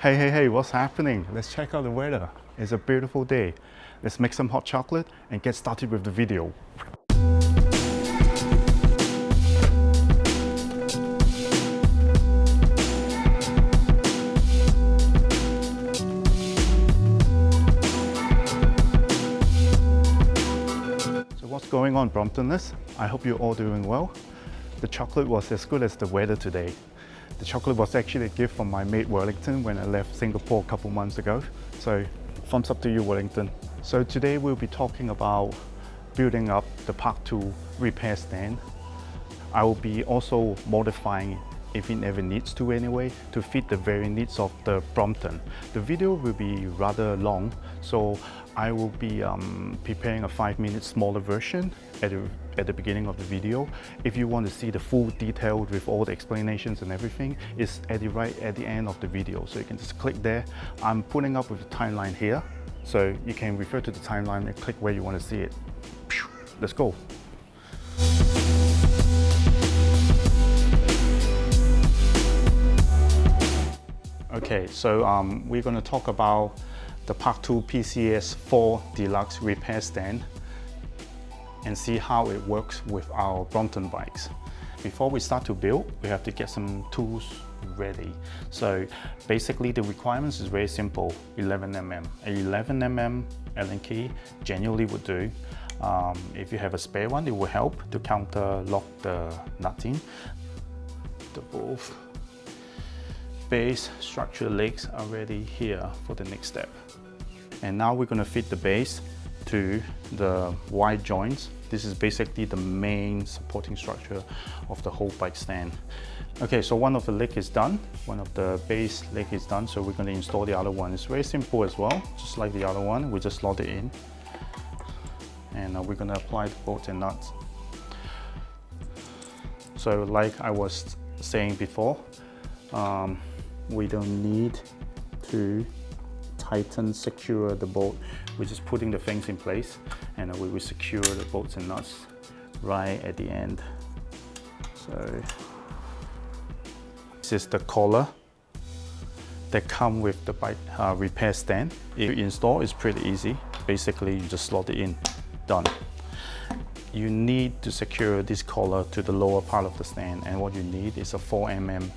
Hey, what's happening? Let's check out the weather. It's a beautiful day. Let's make some hot chocolate and get started with the video. So what's going on, Bromptoners? I hope you're all doing well. The chocolate was as good as the weather today. The chocolate was actually a gift from my mate Wellington when I left Singapore a couple months ago. So thumbs up to you, Wellington. So today we'll be talking about building up the Park Tool repair stand. I will be also modifying if it ever needs to anyway, to fit the very needs of the Brompton. The video will be rather long, so I will be preparing a 5-minute smaller version at the beginning of the video. If you want to see the full detail with all the explanations and everything, it's right at the end of the video, so you can just click there. I'm putting up with the timeline here, so you can refer to the timeline and click where you want to see it. Let's go. Okay, so we're going to talk about the Park Tool PCS-4 Deluxe repair stand and see how it works with our Brompton bikes. Before we start to build, we have to get some tools ready. So basically the requirements is very simple, 11mm. A 11mm Allen key generally would do. If you have a spare one, it will help to counter lock the nut in. The both base structure legs are ready here for the next step. And now we're going to fit the base to the wide joints. This is basically the main supporting structure of the whole bike stand. Okay, so one of the leg is done. One of the base leg is done, so we're going to install the other one. It's very simple as well, just like the other one. We just slot it in. And we're going to apply the bolts and nuts. So like I was saying before, we don't need to secure the bolt. We're just putting the things in place, and we will secure the bolts and nuts right at the end. So this is the collar that comes with the bike repair stand. If you install, it's pretty easy. Basically, you just slot it in, done. You need to secure this collar to the lower part of the stand, and what you need is a 4mm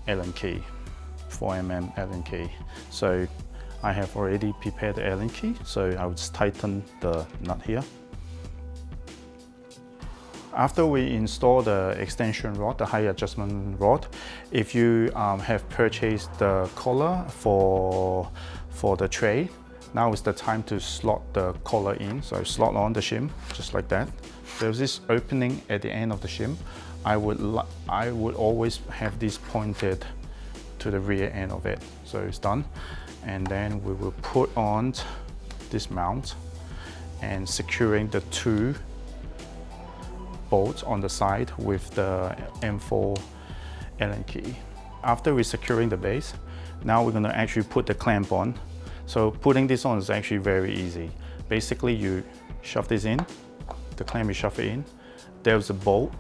Allen key. 4mm Allen key. So I have already prepared the Allen key, so I will just tighten the nut here. After we install the extension rod, the high adjustment rod, if you have purchased the collar for the tray, now is the time to slot the collar in. So slot on the shim, just like that. There's this opening at the end of the shim. I would always have this pointed to the rear end of it. So it's done. And then we will put on this mount and securing the 2 bolts on the side with the M4 Allen key. After we're securing the base, now we're going to actually put the clamp on. So putting this on is actually very easy. Basically, you shove this in, the clamp, you shove it in. There's a bolt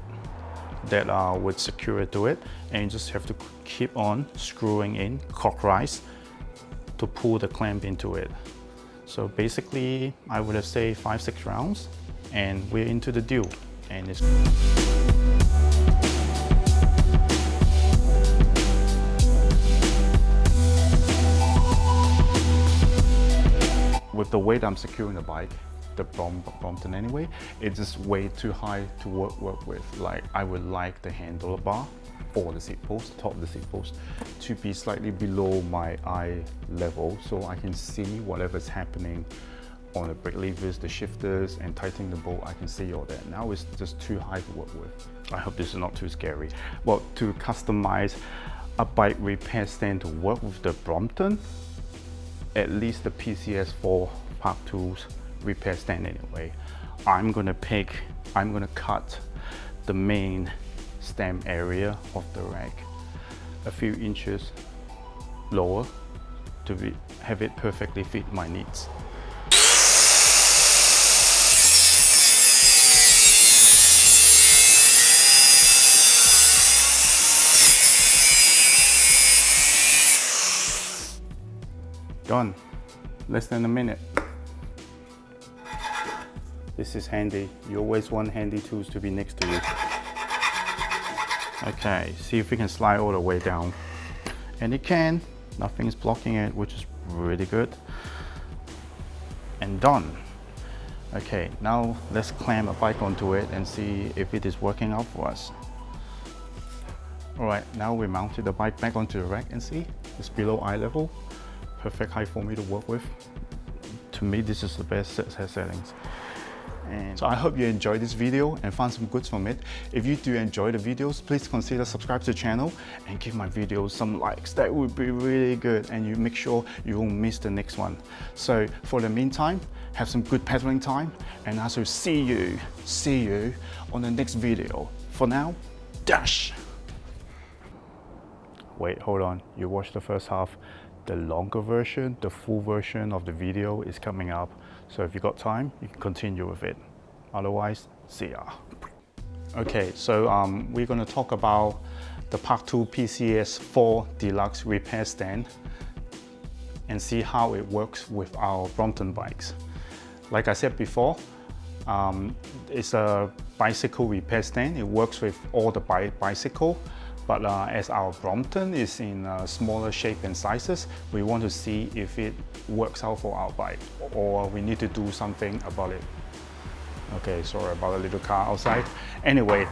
that would secure it to it, and you just have to keep on screwing in clockwise to pull the clamp into it. So basically, I would have say 5-6 rounds, and we're into the deal. And it's with the weight I'm securing the bike, the Brompton anyway, it's just way too high to work with. Like, I would like the handlebar or the seat post, top of the seat post, to be slightly below my eye level, so I can see whatever's happening on the brake levers, the shifters, and tightening the bolt. I can see all that. Now it's just too high to work with. I hope this is not too scary. Well, to customize a bike repair stand to work with the Brompton, at least the PCS-4 Park Tools repair stand anyway, I'm gonna cut the main stem area of the rack a few inches lower to have it perfectly fit my needs. Done. Less than a minute. This is handy. You always want handy tools to be next to you. Okay, see if we can slide all the way down. And it can. Nothing's blocking it, which is really good. And done. Okay, now let's clamp a bike onto it and see if it is working out for us. Alright, now we mounted the bike back onto the rack and see, it's below eye level. Perfect height for me to work with. To me, this is the best set settings. And so I hope you enjoyed this video and found some goods from it. If you do enjoy the videos, please consider subscribe to the channel and give my videos some likes. That would be really good, and you make sure you won't miss the next one. So for the meantime, have some good pedaling time, and I shall see you on the next video. For now, dash! Wait, hold on, you watched the first half. The longer version, the full version of the video is coming up. So if you got time, you can continue with it. Otherwise, see ya. Okay, so we're gonna talk about the Park Tool PCS-4 Deluxe repair stand and see how it works with our Brompton bikes. Like I said before, it's a bicycle repair stand. It works with all the bicycle. But as our Brompton is in smaller shape and sizes, we want to see if it works out for our bike, or we need to do something about it. Okay, sorry about the little car outside. Anyway,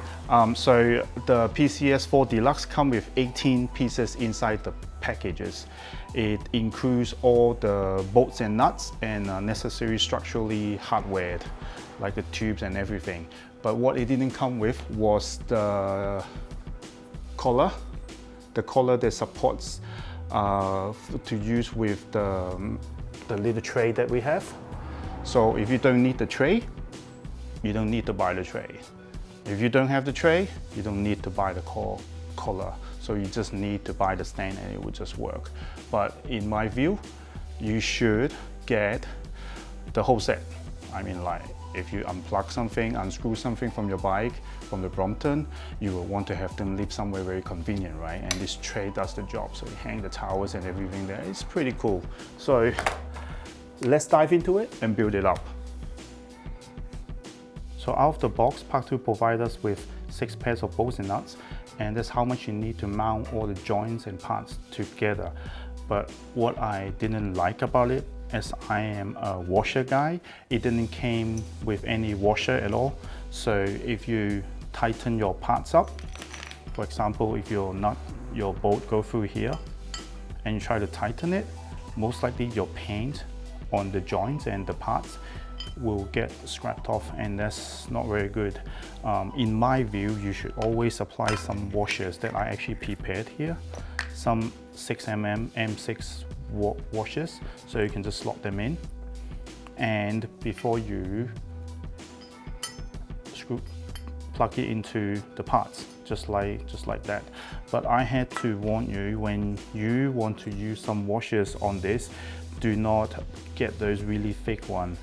so the PCS-4 Deluxe come with 18 pieces inside the packages. It includes all the bolts and nuts and necessary structurally hardware, like the tubes and everything. But what it didn't come with was the collar that supports to use with the little tray that we have. So if you don't need the tray, you don't need to buy the tray. If you don't have the tray, you don't need to buy the collar. So you just need to buy the stand and it will just work. But in my view, you should get the whole set. I mean, like, if you unplug something, unscrew something from your bike, from the Brompton, you will want to have them live somewhere very convenient, right? And this tray does the job. So you hang the towels and everything there. It's pretty cool. So let's dive into it and build it up. So out of the box, Park Tool provides us with 6 pairs of bolts and nuts, and that's how much you need to mount all the joints and parts together. But what I didn't like about it, as I am a washer guy, it didn't came with any washer at all. So if you tighten your parts up, for example, if your bolt go through here and you try to tighten it, most likely your paint on the joints and the parts will get scrapped off, and that's not very good. In my view, you should always apply some washers that I actually prepared here. Some 6mm M6 washers, so you can just slot them in, and before you plug it into the parts, just like that. But I had to warn you, when you want to use some washers on this, do not get those really thick ones.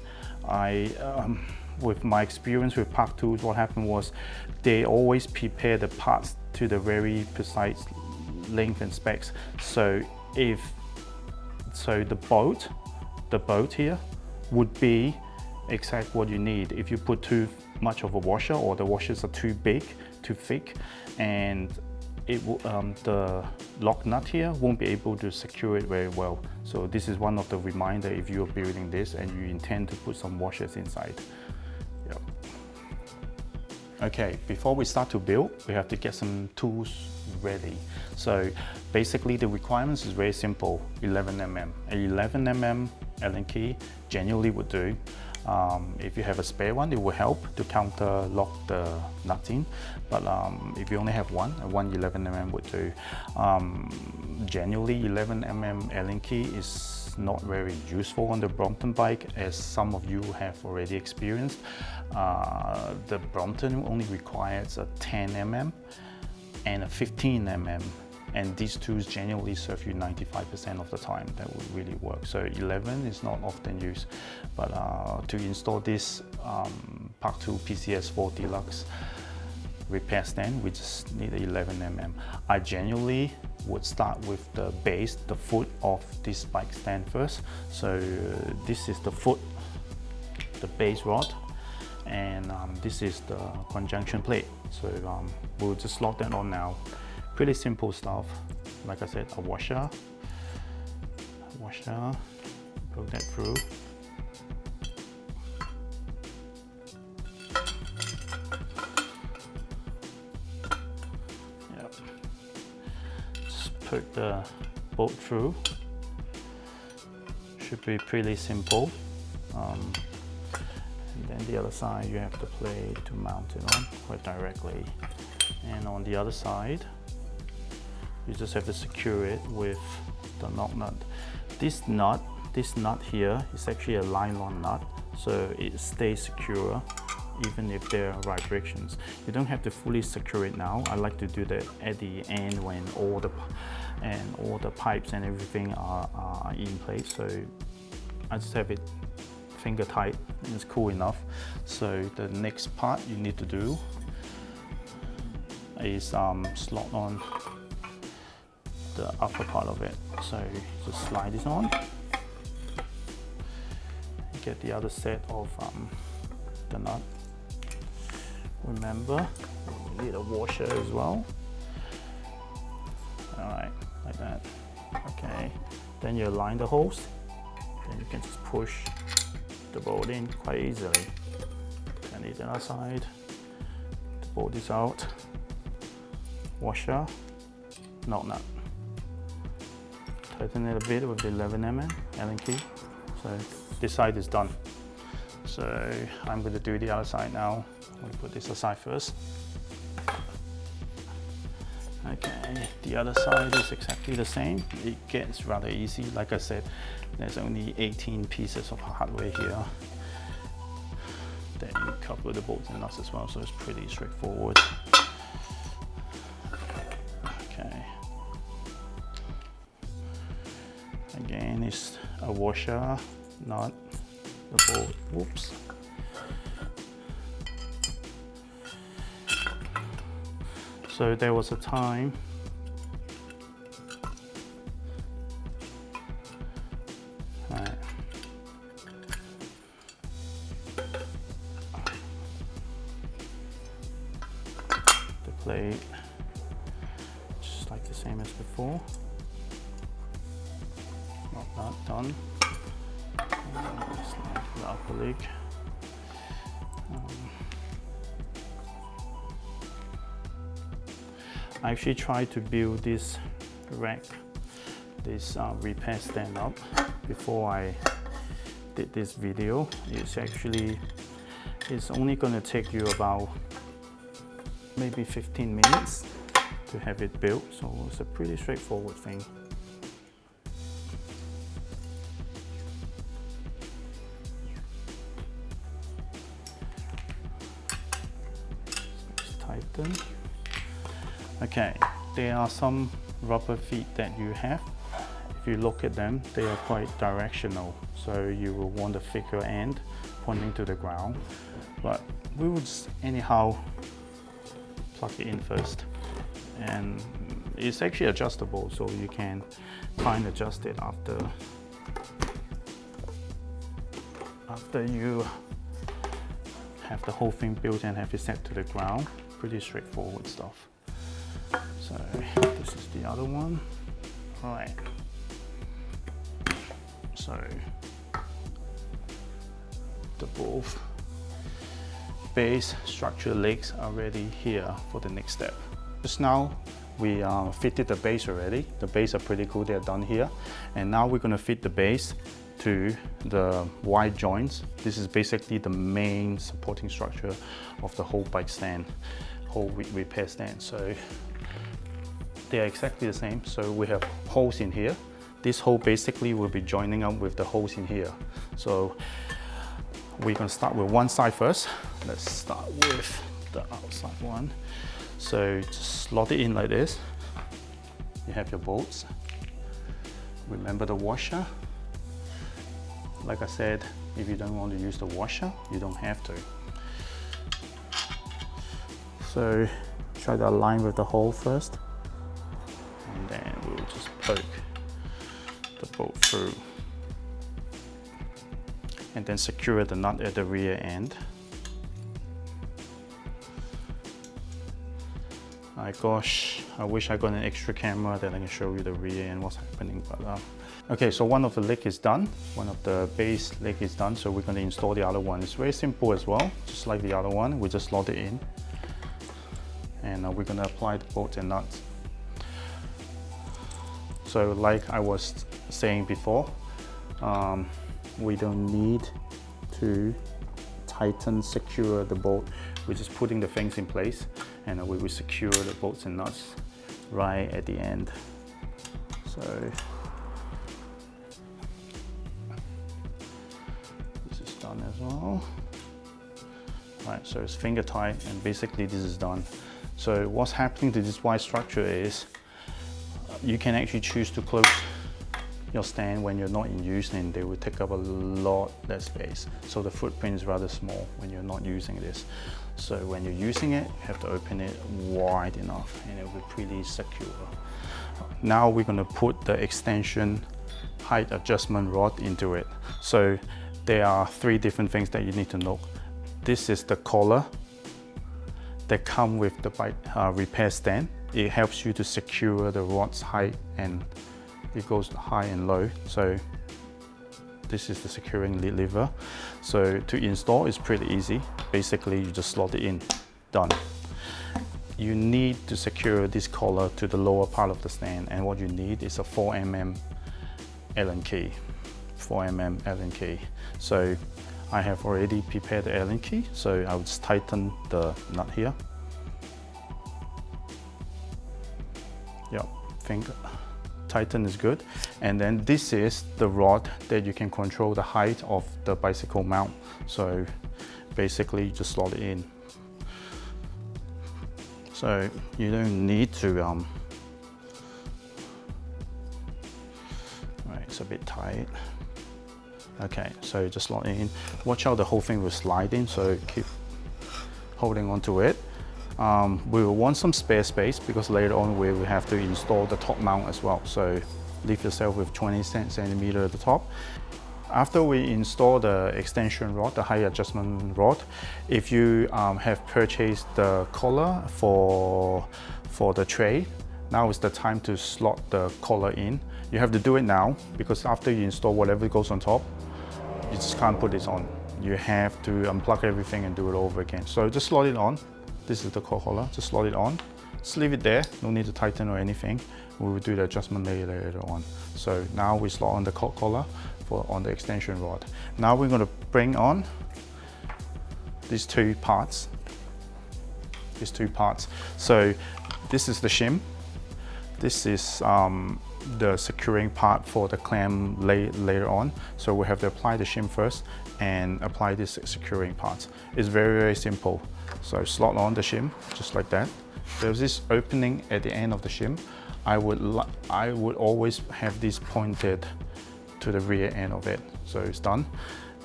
With my experience with Park Tools, what happened was they always prepare the parts to the very precise length and specs. So the bolt here would be exactly what you need. If you put too much of a washer, or the washers are too big, too thick, and it will, the lock nut here won't be able to secure it very well. So this is one of the reminder if you're building this and you intend to put some washers inside. Yep. Okay, before we start to build, we have to get some tools ready. So basically the requirements is very simple. 11mm. A 11mm Allen key generally would do. If you have a spare one, it will help to counter lock the nuts in. But if you only have one 11mm would do. Generally 11mm Allen key is not very useful on the Brompton bike, as some of you have already experienced. The Brompton only requires a 10mm and a 15mm, and these tools generally serve you 95% of the time. That will really work. So 11 is not often used, but to install this Park Tool PCS-4 Deluxe, repair stand, we just need 11 mm. I generally would start with the base, the foot of this bike stand first. So this is the foot, the base rod, and this is the conjunction plate. So we'll just lock that on now. Pretty simple stuff. Like I said, a washer, plug that through. Yep. Just put the bolt through. Should be pretty simple. And then the other side, you have the plate to mount it on quite directly. And on the other side, you just have to secure it with the knock nut. This nut here is actually a nylon nut, so it stays secure even if there are vibrations. You don't have to fully secure it now. I like to do that at the end when all the pipes and everything are in place. So I just have it finger tight and it's cool enough. So the next part you need to do is slot on the upper part of it. So just slide this on. Get the other set of the nut. Remember, we need a washer as well. Alright, like that. Okay, then you align the holes. Then you can just push the bolt in quite easily. And the other side, to bolt this out. Washer, knock nut. Tighten it a bit with the 11 mm Allen key. So this side is done. So I'm going to do the other side now. I'll put this aside first. Okay, the other side is exactly the same. It gets rather easy. Like I said, there's only 18 pieces of hardware here. Then you cover the bolts and nuts as well, so it's pretty straightforward. Okay. Again, it's a washer, not the bolt. Whoops. So there was a time the plate, just like the same as before. Not done. Slide the upper leg. I actually tried to build this rack, this repair stand up before I did this video. It's only going to take you about maybe 15 minutes to have it built, so it's a pretty straightforward thing. Just tighten. Okay, there are some rubber feet that you have. If you look at them, they are quite directional, so you will want a thicker end pointing to the ground. But we would just anyhow plug it in first. And it's actually adjustable, so you can fine adjust it after you have the whole thing built and have it set to the ground. Pretty straightforward stuff. So this is the other one. All right. So the both base structure legs are ready here for the next step. Just now we fitted the base already. The base are pretty cool, they're done here. And now we're gonna fit the base to the wide joints. This is basically the main supporting structure of the whole bike stand, whole repair stand. So they are exactly the same. So we have holes in here. This hole basically will be joining up with the holes in here. So we're gonna start with one side first. Let's start with the outside one. So just slot it in like this. You have your bolts. Remember the washer. Like I said, if you don't want to use the washer, you don't have to. So try to align with the hole first, and then we'll just poke the bolt through, and then secure the nut at the rear end. My gosh, I wish I got an extra camera that I can show you the rear end, what's happening. But okay, so one of the leg is done, one of the base leg is done, so we're going to install the other one. It's very simple as well, just like the other one. We just slot it in, and we're going to apply the bolts and nuts. So like I was saying before, we don't need to tighten, secure the bolt. We're just putting the things in place, and we will secure the bolts and nuts right at the end. So this is done as well. Right, so it's finger tight, and basically this is done. So what's happening to this wide structure is you can actually choose to close your stand when you're not in use, and they will take up a lot less space. So the footprint is rather small when you're not using this. So when you're using it, you have to open it wide enough, and it will be pretty secure. Now we're going to put the extension height adjustment rod into it. So there are 3 different things that you need to know. This is the collar that comes with the bike repair stand. It helps you to secure the rod's height, and it goes high and low. So this is the securing lever. So to install is pretty easy. Basically, you just slot it in, done. You need to secure this collar to the lower part of the stand, and what you need is a 4mm Allen key. 4mm Allen key. So I have already prepared the Allen key, so I'll just tighten the nut here. Yep, finger. Tighten is good. And then this is the rod that you can control the height of the bicycle mount. So basically you just slot it in. So you don't need to, right, it's a bit tight. Okay, so just slot it in. Watch out, the whole thing will slide in, so keep holding on to it. We will want some spare space because later on we will have to install the top mount as well. So leave yourself with 20 centimeters at the top. After we install the extension rod, the height adjustment rod, if you have purchased the collar for the tray, now is the time to slot the collar in. You have to do it now because after you install whatever goes on top, you just can't put this on. You have to unplug everything and do it over again. So just slot it on. This is the collar, just slot it on. Just leave it there, no need to tighten or anything. We will do the adjustment later on. So now we slot on the collar on the extension rod. Now we're going to bring on these 2 parts. So this is the shim. This is the securing part for the clamp later on. So we have to apply the shim first and apply this securing part. It's very, very simple. So slot on the shim, just like that. There's this opening at the end of the shim. I would always have this pointed to the rear end of it. So it's done.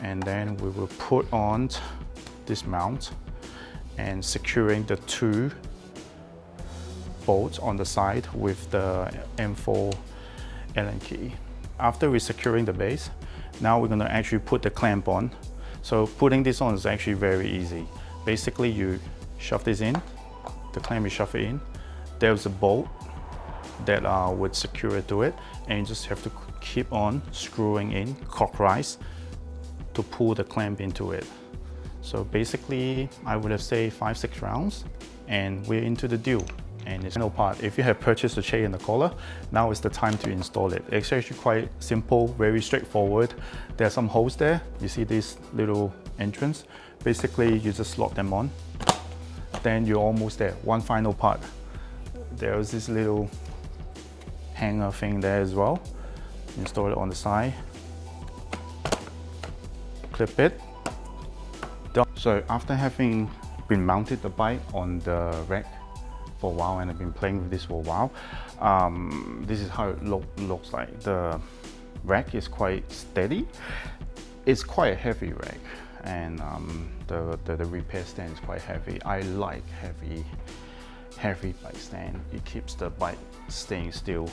And then we will put on this mount and securing the 2 bolts on the side with the M4 Allen key. After we're securing the base, now we're going to actually put the clamp on. So putting this on is actually very easy. Basically, you shove this in, the clamp you shove it in. There's a bolt that would secure it to it, and you just have to keep on screwing in clockwise to pull the clamp into it. So basically, I would have say 5-6 rounds, and we're into the deal. And it's no part. If you have purchased the tray and the collar, now is the time to install it. It's actually quite simple, very straightforward. There are some holes there. You see this little entrance. Basically, you just slot them on. Then you're almost there. One final part. There's this little hanger thing there as well. Install it on the side. Clip it. Done. So after having been mounted the bike on the rack for a while, and I've been playing with this for a while, this is how it looks like. The rack is quite steady. It's quite a heavy rack, and the repair stand is quite heavy. I like heavy bike stand. It keeps the bike staying still,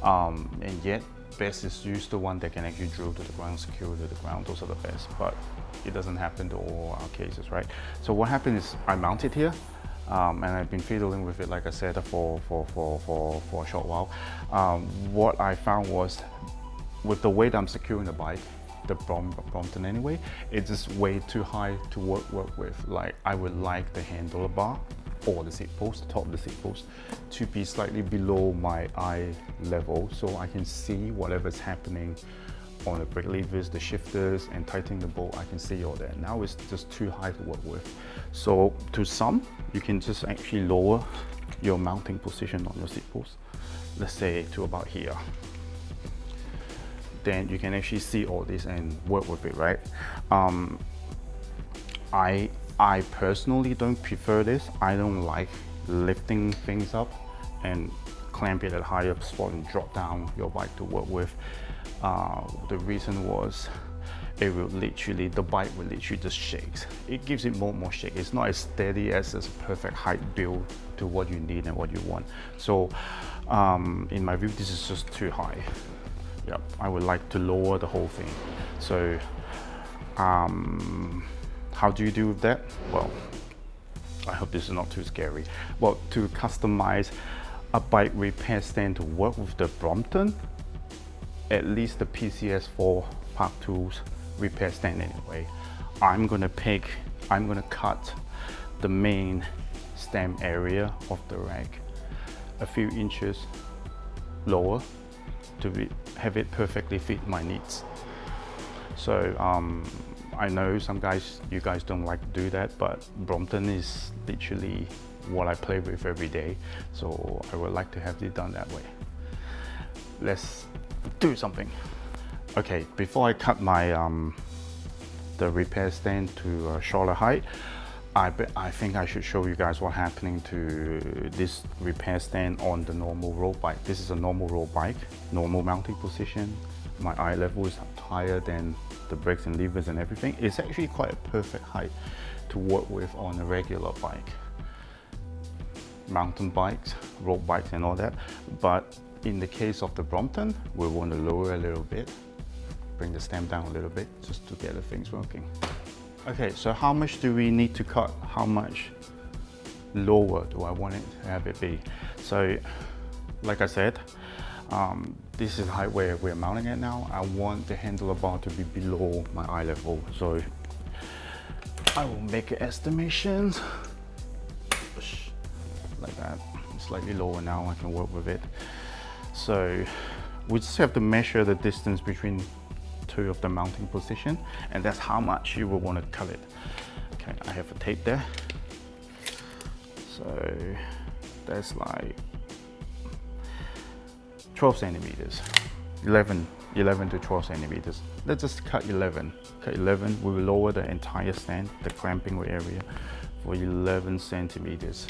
and yet best is use the one that can actually drill to the ground, secure to the ground. Those are the best, but it doesn't happen to all our cases, right? So what happened is I mounted here, and I've been fiddling with it, like I said, for a short while. What I found was, with the way that I'm securing the bike, the Brompton anyway, it's just way too high to work with. Like, I would like the handlebar or the seat post, the top of the seat post, to be slightly below my eye level, so I can see whatever's happening on the brake levers, the shifters, and tightening the bolt. I can see all that. Now it's just too high to work with. So to some, you can just actually lower your mounting position on your seat post, let's say to about here. Then you can actually see all this and work with it, right? I personally don't prefer this. I don't like lifting things up and clamp it at a higher spot and drop down your bike to work with. The reason was, the bike will literally just shakes. It gives it more shake. It's not as steady as a perfect height build to what you need and what you want. So in my view, this is just too high. Yep, I would like to lower the whole thing. So how do you do with that? Well, I hope this is not too scary. Well, to customize a bike repair stand to work with the Brompton, at least the PCS-4 Park Tools repair stand anyway, I'm gonna cut the main stem area of the rack a few inches lower to have it perfectly fit my needs. So I know you guys don't like to do that, but Brompton is literally what I play with every day, so I would like to have it done that way. Let's do something. Okay, before I cut my the repair stand to a shorter height, I think I should show you guys what's happening to this repair stand on the normal road bike. This is a normal road bike, normal mounting position. My eye level is higher than the brakes and levers and everything. It's actually quite a perfect height to work with on a regular bike. Mountain bikes, road bikes and all that. But in the case of the Brompton, we want to lower a little bit, bring the stem down a little bit just to get the things working. Okay, so how much do we need to cut? How much lower do I want it to have it be? So, like I said, this is the height where we're mounting it now. I want the handlebar to be below my eye level. So I will make estimations like that. Slightly lower now, I can work with it. So we just have to measure the distance between two of the mounting position, and that's how much you will want to cut it. Okay, I have a tape there. So that's like 12 centimeters, 11 to 12 centimeters. Let's just cut 11. Cut 11, we will lower the entire stand, the clamping area, for 11 centimeters.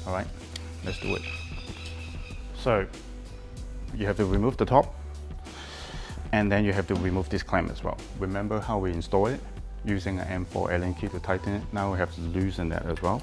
All right, let's do it. So you have to remove the top, and then you have to remove this clamp as well. Remember how we install it? Using an M4 Allen key to tighten it. Now we have to loosen that as well.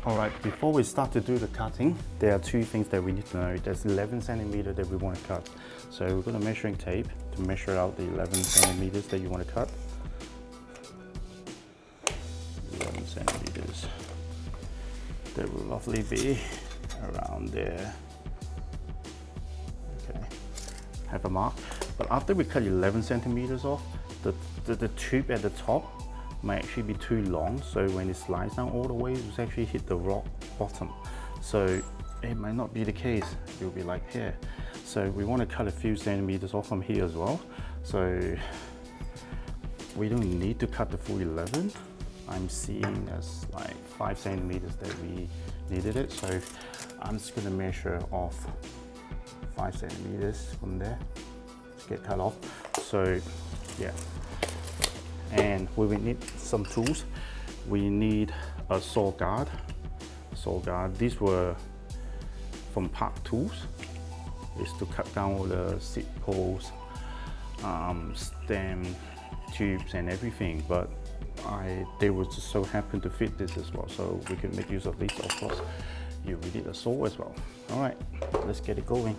All right, before we start to do the cutting, there are two things that we need to know. There's 11 centimeters that we want to cut. So we're going to measuring tape to measure out the 11 centimeters that you want to cut. 11 centimeters. That will roughly be around there. Okay, have a mark. But after we cut 11 centimeters off, the tube at the top might actually be too long, so when it slides down all the way, it's actually hit the rock bottom. So it might not be the case. It'll be like here. So we want to cut a few centimeters off from here as well. So we don't need to cut the full 11. I'm seeing as like 5 centimeters that we needed it. So I'm just going to measure off 5 centimeters from there to get cut off. So yeah. and we will need some tools. We need a saw guard. These were from Park Tools. It's to cut down all the seat poles, stem tubes and everything, but they were just so happen to fit this as well, so we can make use of this. Of course, you will need a saw as well. All right, let's get it going.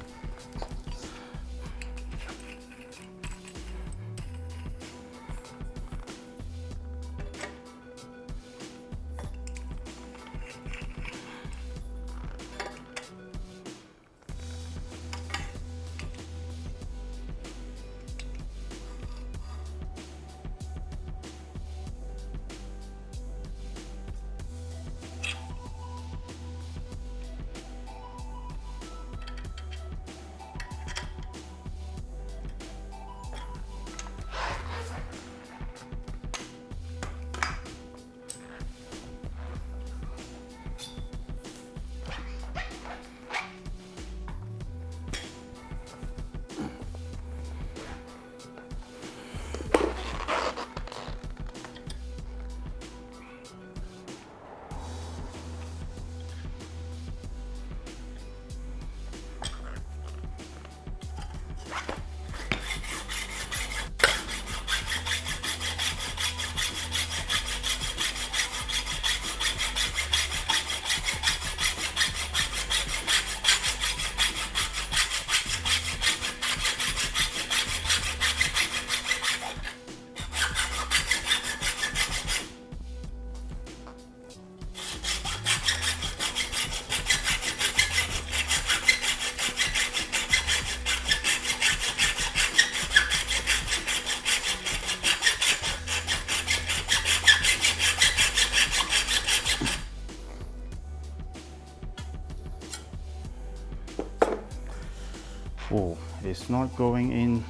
Oh, it's not going in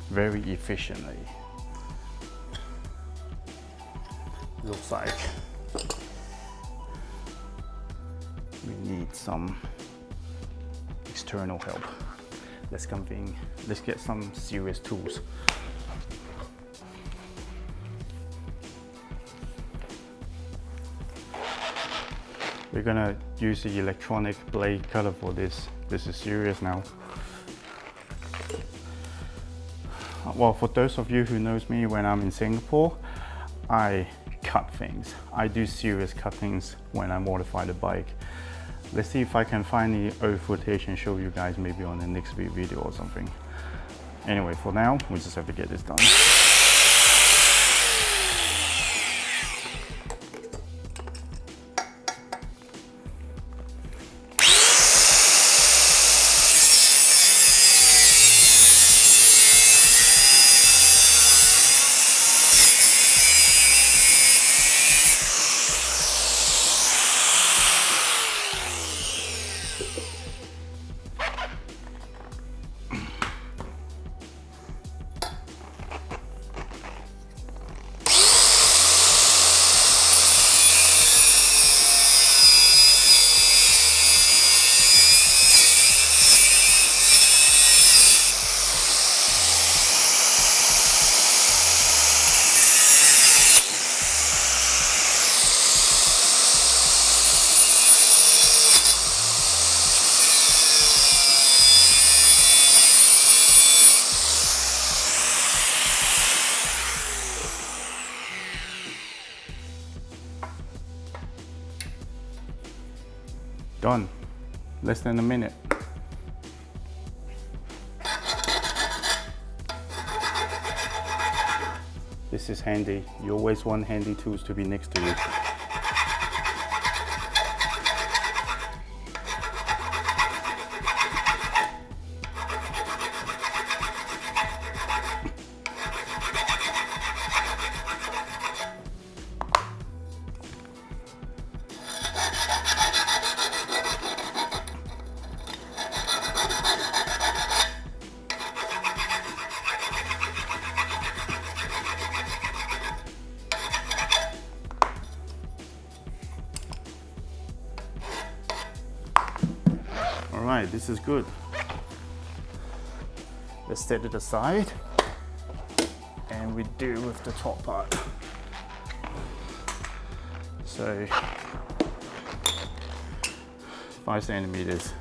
very efficiently. Looks like we need some external help. Let's get some serious tools. We're gonna use the electronic blade cutter for this. This is serious now. Well, for those of you who knows me, when I'm in Singapore, I cut things. I do serious cuttings when I modify the bike. Let's see if I can find the old footage and show you guys maybe on the next video or something. Anyway, for now, we just have to get this done. Done. Less than a minute. This is handy. You always want handy tools to be next to you. Alright, this is good. Let's set it aside and than we do with the top part. So 5 centimeters.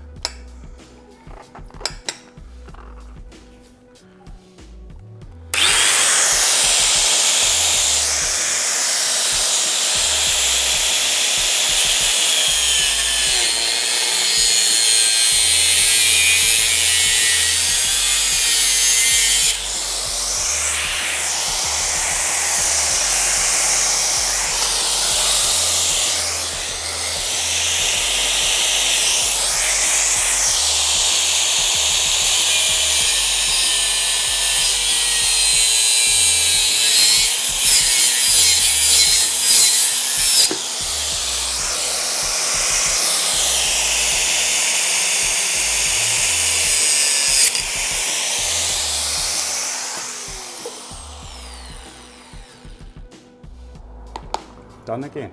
Done again.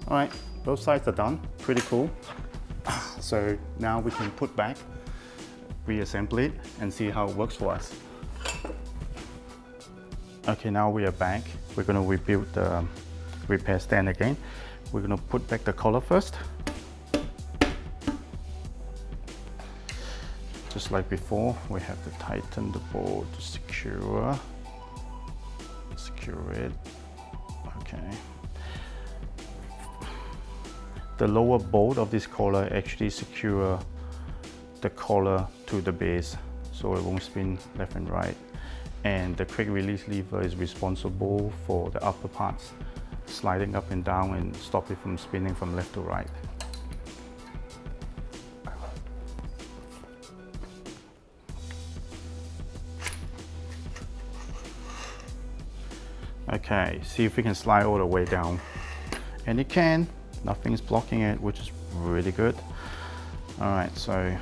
All right, both sides are done, pretty cool. So now we can put back, reassemble it, and see how it works for us. Okay, now we are back. We're gonna rebuild the repair stand again. We're gonna put back the collar first. Just like before, we have to tighten the bolt to secure it. Okay. The lower bolt of this collar actually secure the collar to the base so it won't spin left and right. And the quick release lever is responsible for the upper parts sliding up and down and stop it from spinning from left to right. Okay, see if we can slide all the way down. And it can. Nothing's blocking it, which is really good. All right, so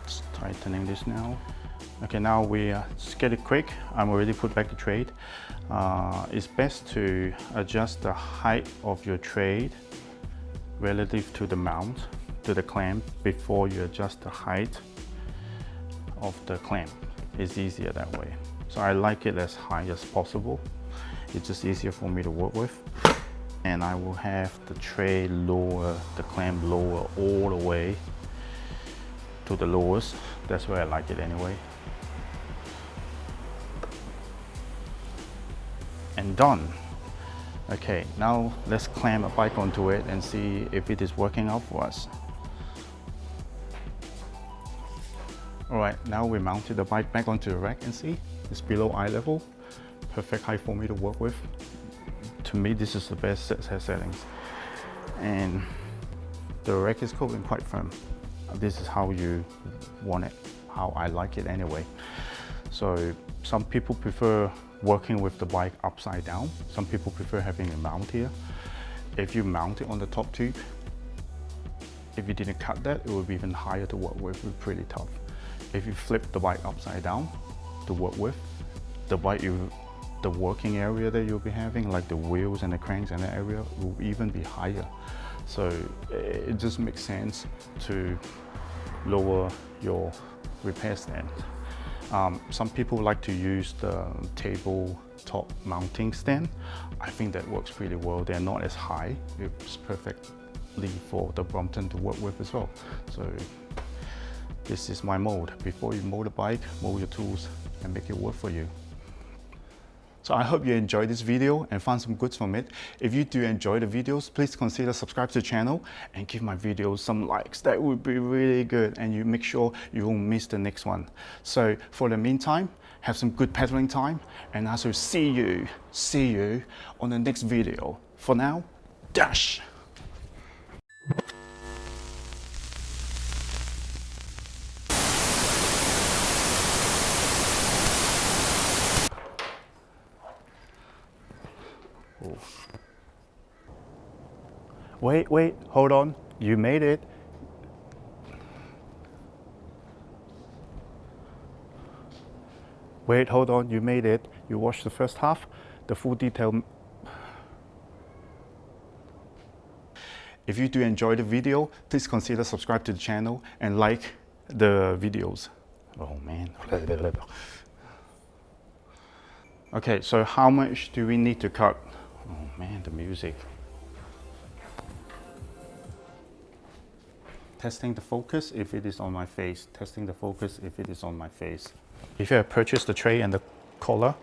just tightening this now. Okay, now we just get it quick. I'm already put back the trade. It's best to adjust the height of your trade relative to the mount, to the clamp, before you adjust the height of the clamp. It's easier that way. So I like it as high as possible. It's just easier for me to work with. And I will have the tray lower, the clamp lower all the way to the lowest. That's where I like it anyway. And done. Okay, now let's clamp a bike onto it and see if it is working out for us. All right, now we mounted the bike back onto the rack and see it's below eye level. Perfect height for me to work with. To me, this is the best set settings. And the rack is cool and quite firm. This is how you want it, how I like it anyway. So some people prefer working with the bike upside down. Some people prefer having a mount here. If you mount it on the top tube, if you didn't cut that, it would be even higher to work with. It's pretty tough. If you flip the bike upside down to work with, the working area that you'll be having, like the wheels and the cranks and that area, will even be higher. So it just makes sense to lower your repair stand. Some people like to use the tabletop mounting stand. I think that works pretty well. They're not as high. It's perfectly for the Brompton to work with as well. So this is my mold. Before you mold a bike, mold your tools and make it work for you. So I hope you enjoyed this video and found some goods from it. If you do enjoy the videos, please consider subscribe to the channel and give my videos some likes. That would be really good, and you make sure you won't miss the next one. So for the meantime, have some good pedaling time, and I shall see you on the next video. For now, dash! Ooh. Wait, hold on. You made it. Wait, hold on, you made it. You watched the first half, the full detail. If you do enjoy the video, please consider subscribe to the channel and like the videos. Oh man. Okay, so how much do we need to cut? Oh man, the music. Testing the focus if it is on my face. Testing the focus if it is on my face. If you have purchased the tray and the collar,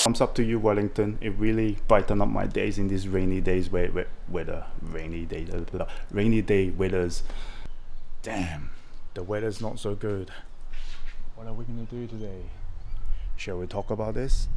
thumbs up to you, Wellington. It really brightened up my days in these rainy days rainy day weathers. Damn, the weather's not so good. What are we gonna do today? Shall we talk about this?